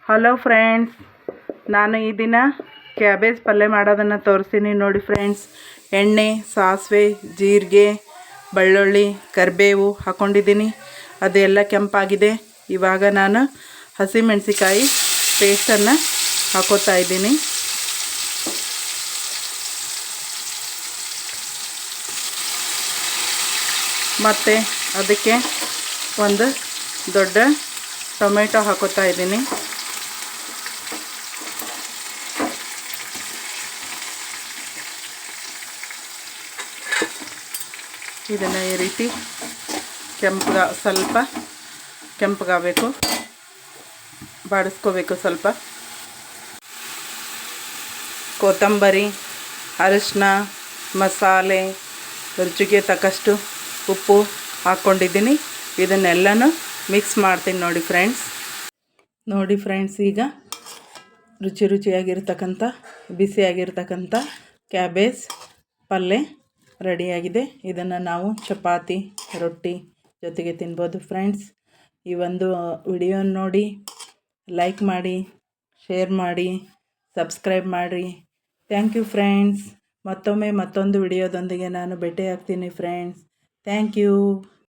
Hello friends, ನಾನು ಈ ದಿನ ಕ್ಯಾಬೇಜ್ ಪಲ್ಯ ಮಾಡೋದನ್ನು ತೋರಿಸ್ತೀನಿ ನೋಡಿ ಫ್ರೆಂಡ್ಸ್. ಎಣ್ಣೆ, ಸಾಸಿವೆ, ಜೀರಿಗೆ, ಬೆಳ್ಳುಳ್ಳಿ, ಕರಿಬೇವು ಹಾಕ್ಕೊಂಡಿದ್ದೀನಿ. ಅದೆಲ್ಲ ಕೆಂಪಾಗಿದೆ. ಇವಾಗ ನಾನು ಹಸಿಮೆಣಸಿಕಾಯಿ ಪೇಸ್ಟನ್ನು ಹಾಕೋತಾ ಇದ್ದೀನಿ. ಮತ್ತು ಅದಕ್ಕೆ ಒಂದು ದೊಡ್ಡ ಟೊಮೆಟೊ ಹಾಕೋತಾ ಇದ್ದೀನಿ. ಇದನ್ನು ಈ ರೀತಿ ಸ್ವಲ್ಪ ಕೆಂಪಗಾಗಬೇಕು, ಬಾಡಿಸ್ಕೋಬೇಕು. ಸ್ವಲ್ಪ ಕೊತ್ತಂಬರಿ, ಅರಿಶಿನ, ಮಸಾಲೆ, ರುಚಿಗೆ ತಕ್ಕಷ್ಟು ಉಪ್ಪು ಹಾಕ್ಕೊಂಡಿದ್ದೀನಿ. ಇದನ್ನೆಲ್ಲನೂ ಮಿಕ್ಸ್ ಮಾಡ್ತೀನಿ ನೋಡಿ ಫ್ರೆಂಡ್ಸ್. ಈಗ ರುಚಿಯಾಗಿರ್ತಕ್ಕಂಥ ಬಿಸಿಯಾಗಿರ್ತಕ್ಕಂಥ ಕ್ಯಾಬೇಜ್ ಪಲ್ಯ ರೆಡಿಯಾಗಿದೆ. ಇದನ್ನು ನಾವು ಚಪಾತಿ, ರೊಟ್ಟಿ ಜೊತೆಗೆ ತಿನ್ಬೋದು ಫ್ರೆಂಡ್ಸ್. ಈ ಒಂದು ವಿಡಿಯೋ ನೋಡಿ ಲೈಕ್ ಮಾಡಿ, ಶೇರ್ ಮಾಡಿ, ಸಬ್ಸ್ಕ್ರೈಬ್ ಮಾಡಿರಿ. Thank you friends. ಮತ್ತೊಂದು ವಿಡಿಯೋದೊಂದಿಗೆ ನಾನು ಭೇಟಿ ಆಗ್ತೀನಿ ಫ್ರೆಂಡ್ಸ್. Thank you.